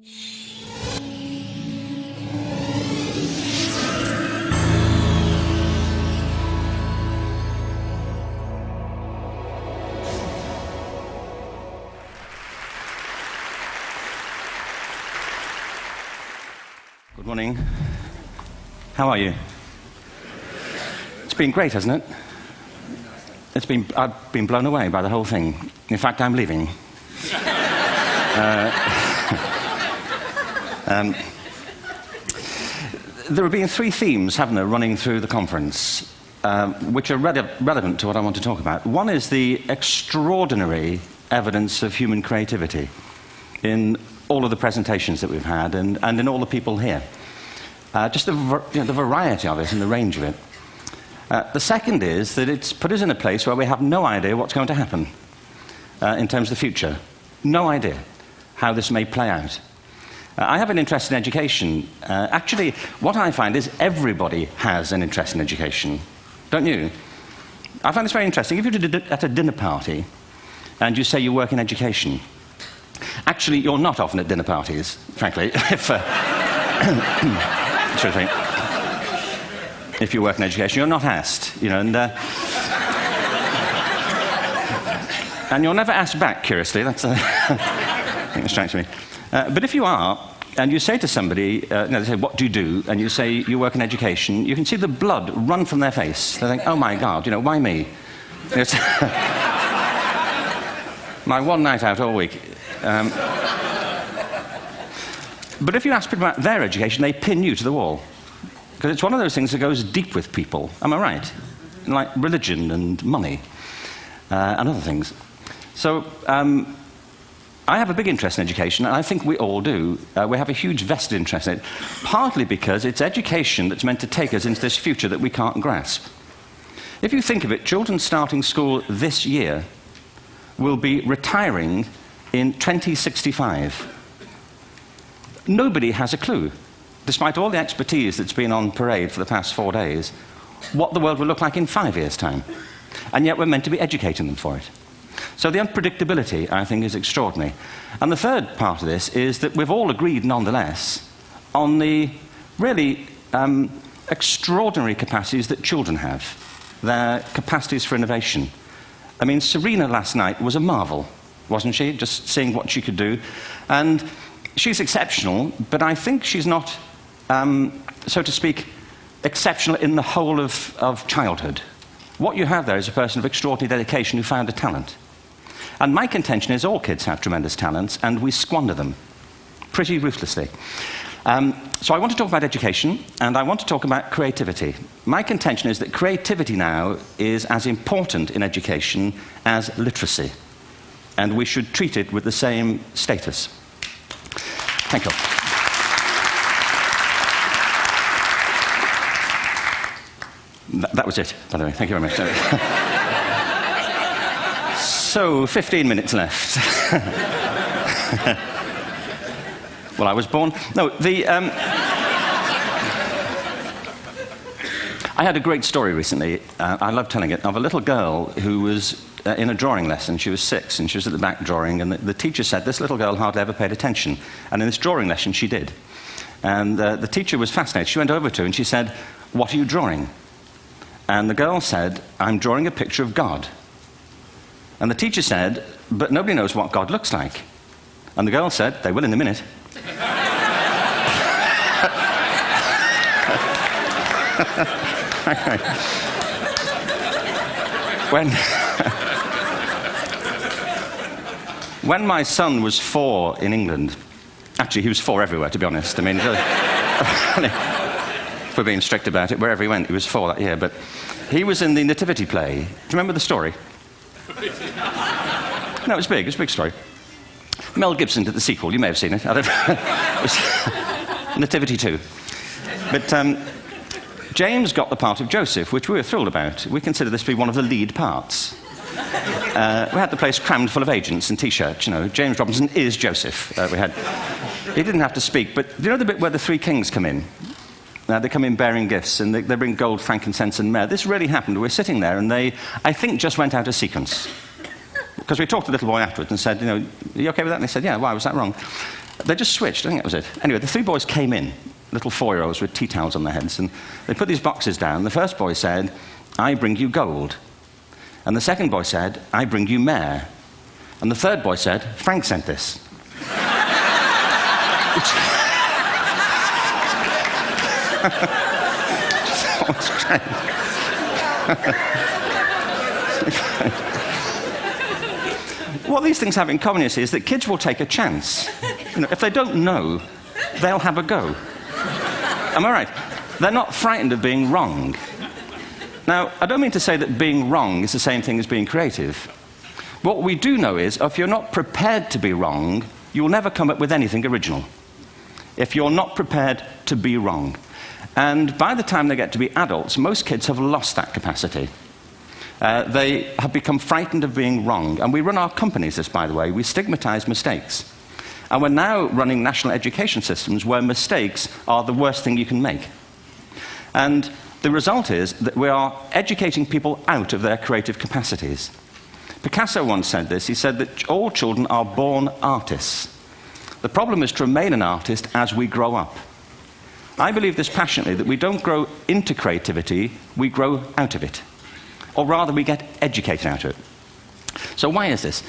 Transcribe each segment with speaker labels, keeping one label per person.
Speaker 1: Good morning. How are you? It's been great, hasn't it? I've been blown away by the whole thing. In fact, I'm leaving. There have been three themes, haven't there, running through the conference, which are relevant to what I want to talk about. One is the extraordinary evidence of human creativity in all of the presentations that we've had and in all the people here. Just the variety of it and the range of it. The second is that it's put us in a place where we have no idea what's going to happen in terms of the future. No idea how this may play out. I have an interest in education. Actually, what I find is everybody has an interest in education. Don't you? I find this very interesting. If you're at a dinner party and you say you work in education, actually, you're not often at dinner parties, frankly, if you work in education. You're not asked, and you're never asked back, curiously. That's I think it strikes me. But if you are, and you say to somebody, they say, what do you do? And you say, you work in education, you can see the blood run from their face. They think, oh my God, why me? It's my one night out all week. But if you ask people about their education, they pin you to the wall. Because it's one of those things that goes deep with people. Am I right? Like religion and money and other things. So I have a big interest in education, and I think we all do. We have a huge vested interest in it, partly because it's education that's meant to take us into this future that we can't grasp. If you think of it, children starting school this year will be retiring in 2065. Nobody has a clue, despite all the expertise that's been on parade for the past 4 days, what the world will look like in 5 years' time. And yet we're meant to be educating them for it. So the unpredictability, I think, is extraordinary. And the third part of this is that we've all agreed, nonetheless, on the really extraordinary capacities that children have, their capacities for innovation. I mean, Serena last night was a marvel, wasn't she? Just seeing what she could do. And she's exceptional, but I think she's not, so to speak, exceptional in the whole of childhood. What you have there is a person of extraordinary dedication who found a talent. And my contention is all kids have tremendous talents, and we squander them pretty ruthlessly. So I want to talk about education, and I want to talk about creativity. My contention is that creativity now is as important in education as literacy, and we should treat it with the same status. Thank you. That was it, by the way. Thank you very much. So, 15 minutes left. Well, I was born... No, I had a great story recently, I love telling it, of a little girl who was in a drawing lesson. She was 6, and she was at the back drawing, and the teacher said this little girl hardly ever paid attention. And in this drawing lesson, she did. And the teacher was fascinated. She went over to her and she said, "What are you drawing?" And the girl said, "I'm drawing a picture of God." And the teacher said, "But nobody knows what God looks like." And the girl said, "They will in a minute." When my son was 4 in England, actually he was 4 everywhere, to be honest. I mean, if we're being strict about it, wherever he went, he was 4 that year. But he was in the Nativity play. Do you remember the story? No, it's big. It's a big story. Mel Gibson did the sequel. You may have seen it. I don't know. It was Nativity 2. But James got the part of Joseph, which we were thrilled about. We consider this to be one of the lead parts. We had the place crammed full of agents and T-shirts, James Robinson is Joseph. He didn't have to speak, but do you know the bit where the 3 kings come in? They come in bearing gifts, and they bring gold, frankincense, and myrrh. This really happened. We're sitting there, and they, I think, just went out of sequence. Because we talked to the little boy afterwards and said, are you okay with that? And they said, yeah, why was that wrong? They just switched, I think that was it. Anyway, the three boys came in, little 4-year-olds with tea towels on their heads, and they put these boxes down. The first boy said, "I bring you gold." And the second boy said, "I bring you mare." And the third boy said, "Frank sent this." What these things have in common, you see, is that kids will take a chance. You know, if they don't know, they'll have a go. Am I right? They're not frightened of being wrong. Now, I don't mean to say that being wrong is the same thing as being creative. What we do know is, if you're not prepared to be wrong, you'll never come up with anything original. If you're not prepared to be wrong. And by the time they get to be adults, most kids have lost that capacity. They have become frightened of being wrong. And we run our companies this, by the way. We stigmatize mistakes. And we're now running national education systems where mistakes are the worst thing you can make. And the result is that we are educating people out of their creative capacities. Picasso once said this. He said that all children are born artists. The problem is to remain an artist as we grow up. I believe this passionately, that we don't grow into creativity, we grow out of it. Or rather, we get educated out of it. So why is this?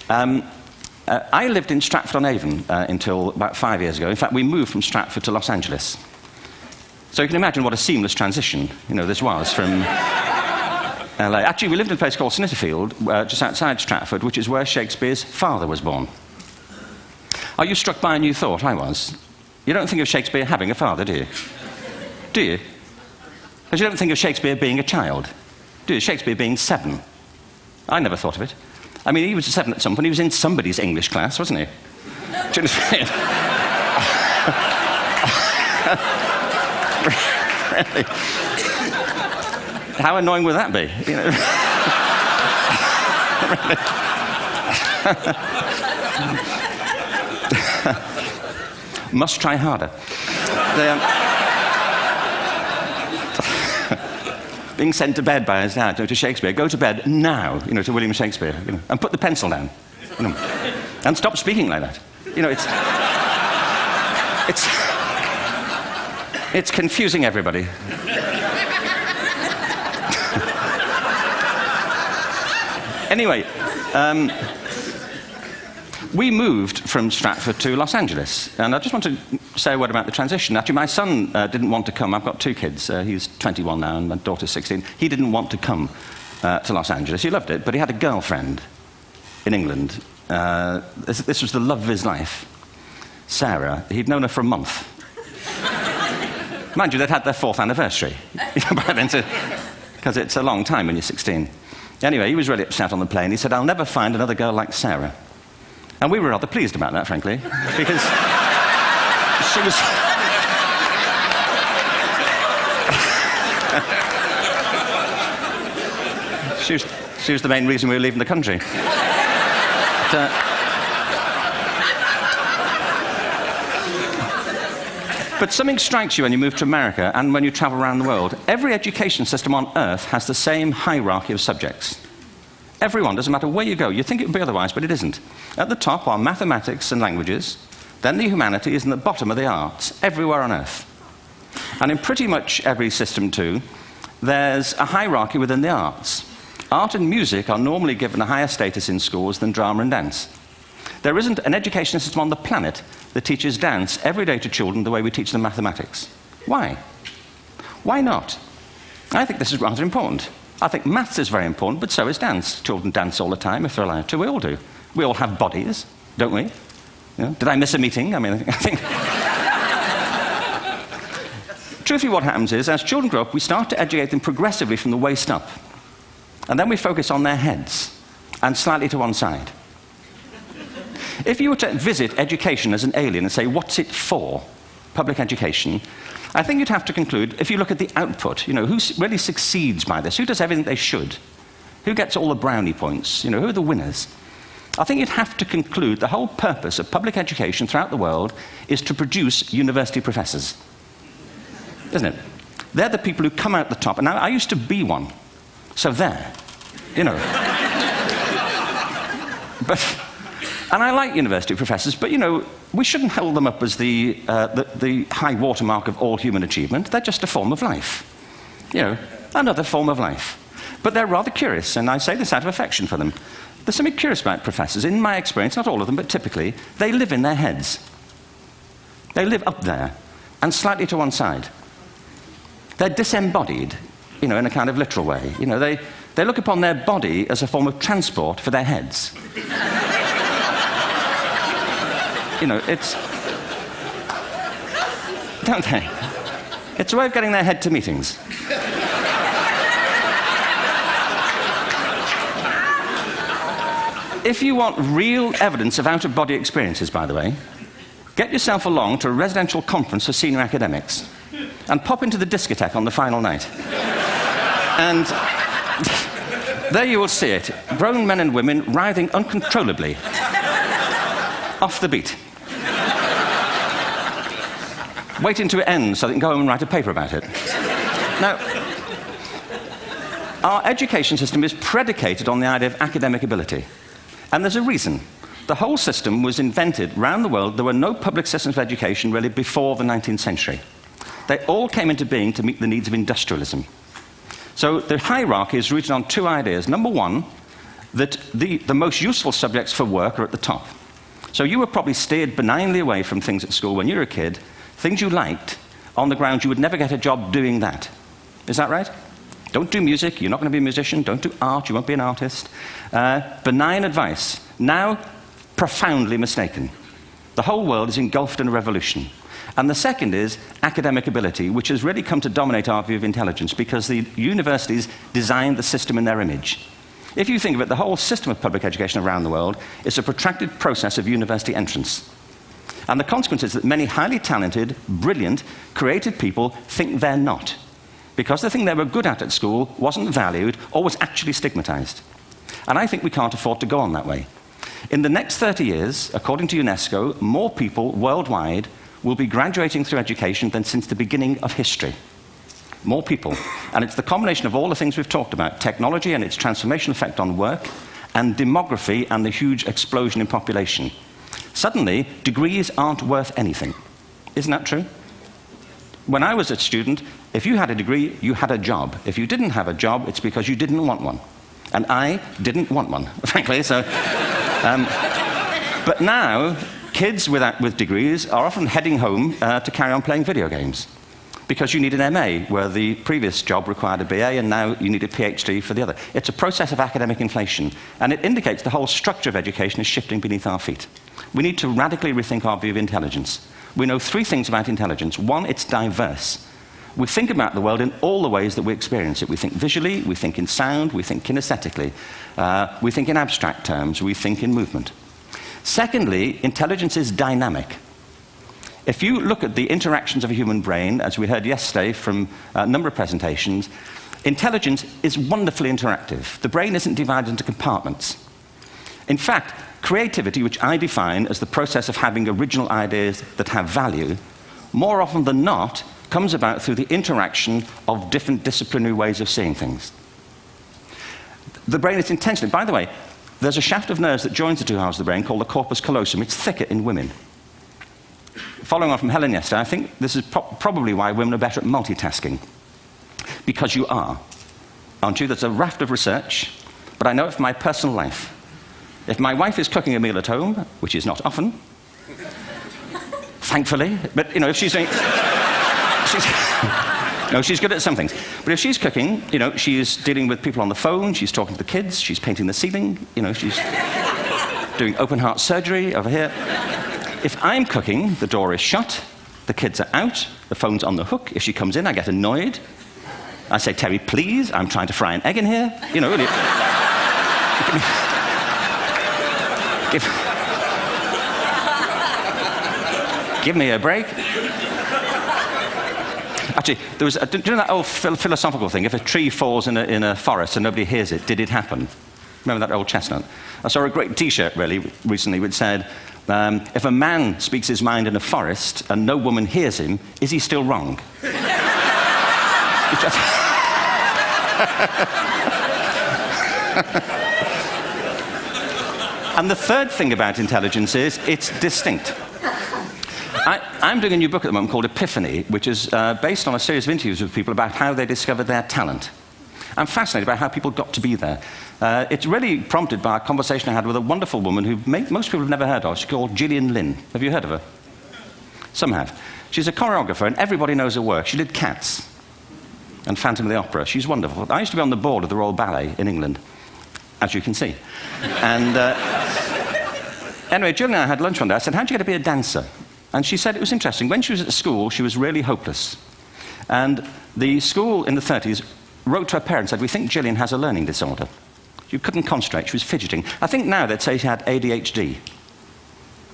Speaker 1: I lived in Stratford-on-Avon until about 5 years ago. In fact, we moved from Stratford to Los Angeles. So you can imagine what a seamless transition, this was from LA. Actually, we lived in a place called Snitterfield, just outside Stratford, which is where Shakespeare's father was born. Are you struck by a new thought? I was. You don't think of Shakespeare having a father, do you? Do you? Because you don't think of Shakespeare being a child, do you? Shakespeare being 7. I never thought of it. I mean, he was 7 at some point. He was in somebody's English class, wasn't he? Do you understand? Really? How annoying would that be? Must try harder. Being sent to bed by his dad, to Shakespeare, go to bed now, to William Shakespeare, and put the pencil down, and stop speaking like that. It's confusing everybody. Anyway, we moved from Stratford to Los Angeles, and I just want to say a word about the transition. Actually, my son didn't want to come. I've got 2 kids. He's 21 now, and my daughter's 16. He didn't want to come to Los Angeles. He loved it, but he had a girlfriend in England. This was the love of his life, Sarah. He'd known her for a month. Mind you, they'd had their 4th anniversary by then, because it's a long time when you're 16. Anyway, he was really upset on the plane. He said, "I'll never find another girl like Sarah." And we were rather pleased about that, frankly, because she was the main reason we were leaving the country. But something strikes you when you move to America and when you travel around the world. Every education system on Earth has the same hierarchy of subjects. Everyone, doesn't matter where you go. You'd think it would be otherwise, but it isn't. At the top are mathematics and languages, then the humanities, and at the bottom are the arts, everywhere on Earth. And in pretty much every system, too, there's a hierarchy within the arts. Art and music are normally given a higher status in schools than drama and dance. There isn't an education system on the planet that teaches dance every day to children the way we teach them mathematics. Why? Why not? I think this is rather important. I think maths is very important, but so is dance. Children dance all the time if they're allowed to. We all do. We all have bodies, don't we? Did I miss a meeting? I mean, I think... Truthfully, what happens is, as children grow up, we start to educate them progressively from the waist up. And then we focus on their heads, and slightly to one side. If you were to visit education as an alien and say, what's it for, public education, I think you'd have to conclude, if you look at the output, who really succeeds by this? Who does everything they should? Who gets all the brownie points? Who are the winners? I think you'd have to conclude the whole purpose of public education throughout the world is to produce university professors. Isn't it? They're the people who come out the top. And now, I used to be one. So there, And I like university professors, but, you know, we shouldn't hold them up as the high watermark of all human achievement. They're just a form of life. You know, another form of life. But they're rather curious, and I say this out of affection for them. There's something curious about professors. In my experience, not all of them, but typically, they live in their heads. They live up there, and slightly to one side. They're disembodied, you know, in a kind of literal way. You know, they look upon their body as a form of transport for their heads. You know, it's... Don't they? It's a way of getting their head to meetings. If you want real evidence of out-of-body experiences, by the way, get yourself along to a residential conference for senior academics and pop into the discotheque on the final night. And there you will see it, grown men and women writhing uncontrollably off the beat, waiting to end so they can go home and write a paper about it. Now, our education system is predicated on the idea of academic ability. And there's a reason. The whole system was invented around the world. There were no public systems of education really before the 19th century. They all came into being to meet the needs of industrialism. So the hierarchy is rooted on two ideas. Number one, that the most useful subjects for work are at the top. So you were probably steered benignly away from things at school when you were a kid, things you liked, on the grounds you would never get a job doing that. Is that right? Don't do music, you're not going to be a musician. Don't do art, you won't be an artist. Benign advice. Now, profoundly mistaken. The whole world is engulfed in a revolution. And the second is academic ability, which has really come to dominate our view of intelligence because the universities designed the system in their image. If you think of it, the whole system of public education around the world is a protracted process of university entrance. And the consequence is that many highly talented, brilliant, creative people think they're not, because the thing they were good at school wasn't valued or was actually stigmatized. And I think we can't afford to go on that way. In the next 30 years, according to UNESCO, more people worldwide will be graduating through education than since the beginning of history. More people. And it's the combination of all the things we've talked about, technology and its transformational effect on work, and demography and the huge explosion in population. Suddenly, degrees aren't worth anything. Isn't that true? When I was a student, if you had a degree, you had a job. If you didn't have a job, it's because you didn't want one. And I didn't want one, frankly. So, but now, kids with degrees are often heading home to carry on playing video games. Because you need an MA, where the previous job required a BA, and now you need a PhD for the other. It's a process of academic inflation, and it indicates the whole structure of education is shifting beneath our feet. We need to radically rethink our view of intelligence. We know three things about intelligence. One, it's diverse. We think about the world in all the ways that we experience it. We think visually, we think in sound, we think kinesthetically, we think in abstract terms, we think in movement. Secondly, intelligence is dynamic. If you look at the interactions of a human brain, as we heard yesterday from a number of presentations, intelligence is wonderfully interactive. The brain isn't divided into compartments. In fact, creativity, which I define as the process of having original ideas that have value, more often than not, comes about through the interaction of different disciplinary ways of seeing things. The brain is intentionally... By the way, there's a shaft of nerves that joins the two halves of the brain called the corpus callosum. It's thicker in women. Following on from Helen yesterday, I think this is probably why women are better at multitasking. Because you are. Aren't you? There's a raft of research, but I know it from my personal life. If my wife is cooking a meal at home, which is not often, thankfully, but, you know, if she's doing... No, she's good at some things. But if she's cooking, you know, she's dealing with people on the phone, she's talking to the kids, she's painting the ceiling, you know, she's doing open heart surgery over here. If I'm cooking, the door is shut, the kids are out, the phone's on the hook. If she comes in, I get annoyed. I say, Terry, please, I'm trying to fry an egg in here. You know, really. Give me a break. Actually, there was, do you know that old philosophical thing? If a tree falls in a forest and nobody hears it, did it happen? Remember that old chestnut? I saw a great T-shirt, really, recently, which said, if a man speaks his mind in a forest and no woman hears him, is he still wrong? And the third thing about intelligence is it's distinct. I'm doing a new book at the moment called Epiphany, which is based on a series of interviews with people about how they discovered their talent. I'm fascinated by how people got to be there. It's really prompted by a conversation I had with a wonderful woman who most people have never heard of. She's called Gillian Lynn. Have you heard of her? Some have. She's a choreographer, and everybody knows her work. She did Cats and Phantom of the Opera. She's wonderful. I used to be on the board of the Royal Ballet in England, as you can see. And anyway, Gillian and I had lunch one day. I said, how'd you get to be a dancer? And she said it was interesting. When she was at school, she was really hopeless. And the school in the 30s wrote to her parents and said, we think Gillian has a learning disorder. She couldn't concentrate, she was fidgeting. I think now they'd say she had ADHD.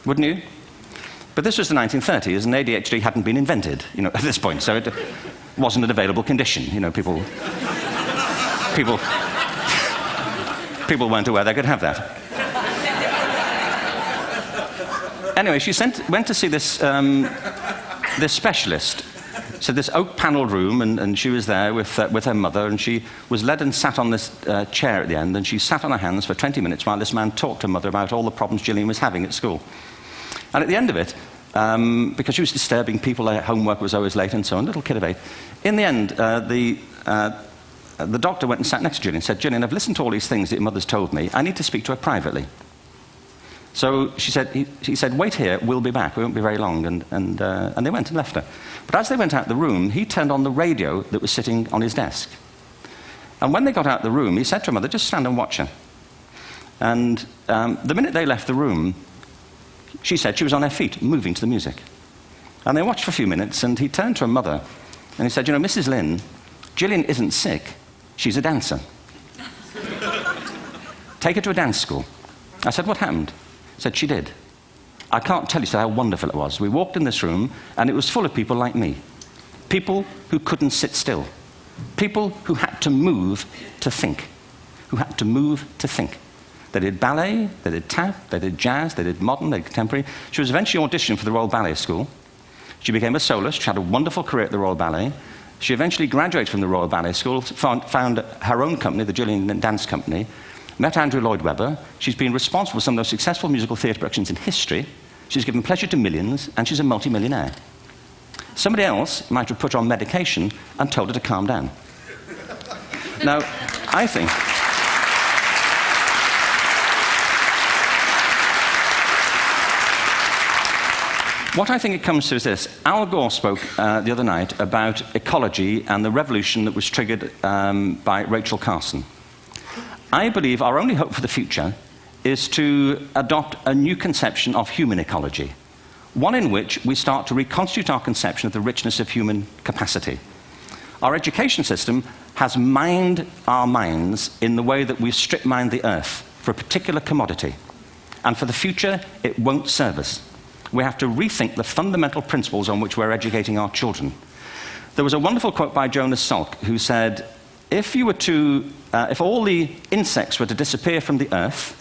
Speaker 1: Wouldn't you? But this was the 1930s, and ADHD hadn't been invented, at this point, so it wasn't an available condition. People weren't aware they could have that. Anyway, she went to see this specialist. So this oak-panelled room, and she was there with her mother, and she was led and sat on this chair at the end, and she sat on her hands for 20 minutes while this man talked to her mother about all the problems Gillian was having at school. And at the end of it, because she was disturbing people, their homework was always late and so on, little kid of 8, in the end, the doctor went and sat next to Gillian and said, Gillian, I've listened to all these things that your mother's told me. I need to speak to her privately. So he said, wait here, we'll be back, we won't be very long, and they went and left her. But as they went out the room, he turned on the radio that was sitting on his desk. And when they got out the room, he said to her mother, just stand and watch her. And the minute they left the room, she said she was on her feet, moving to the music. And they watched for a few minutes, and he turned to her mother, and he said, Mrs. Lynn, Gillian isn't sick, she's a dancer. Take her to a dance school. I said, what happened? Said she did. I can't tell you how wonderful it was. We walked in this room, and it was full of people like me. People who couldn't sit still. People who had to move to think. Who had to move to think. They did ballet, they did tap, they did jazz, they did modern, they did contemporary. She was eventually auditioned for the Royal Ballet School. She became a soloist. She had a wonderful career at the Royal Ballet. She eventually graduated from the Royal Ballet School, found her own company, the Gillian Dance Company, met Andrew Lloyd Webber. She's been responsible for some of those successful musical theatre productions in history. She's given pleasure to millions, and she's a multi-millionaire. Somebody else might have put her on medication and told her to calm down. Now, I think... What I think it comes to is this. Al Gore spoke the other night about ecology and the revolution that was triggered by Rachel Carson. I believe our only hope for the future is to adopt a new conception of human ecology, one in which we start to reconstitute our conception of the richness of human capacity. Our education system has mined our minds in the way that we've strip-mined the earth for a particular commodity, and for the future, it won't serve us. We have to rethink the fundamental principles on which we're educating our children. There was a wonderful quote by Jonas Salk, who said, if all the insects were to disappear from the earth,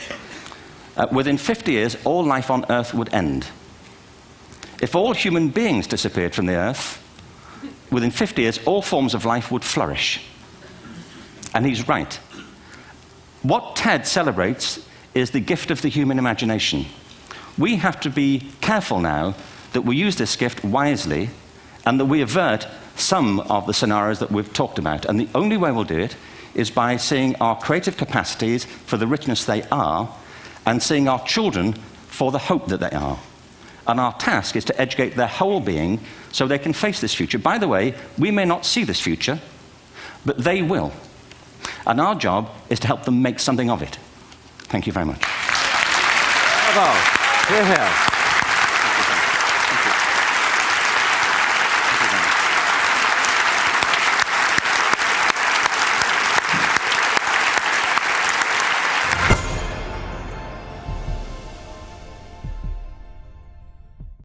Speaker 1: within 50 years, all life on earth would end. If all human beings disappeared from the earth, within 50 years, all forms of life would flourish. And he's right. What TED celebrates is the gift of the human imagination. We have to be careful now that we use this gift wisely and that we avert some of the scenarios that we've talked about. And the only way we'll do it is by seeing our creative capacities for the richness they are and seeing our children for the hope that they are. And our task is to educate their whole being so they can face this future. By the way, we may not see this future, but they will. And our job is to help them make something of it. Thank you very much.
Speaker 2: Bravo. Here, here.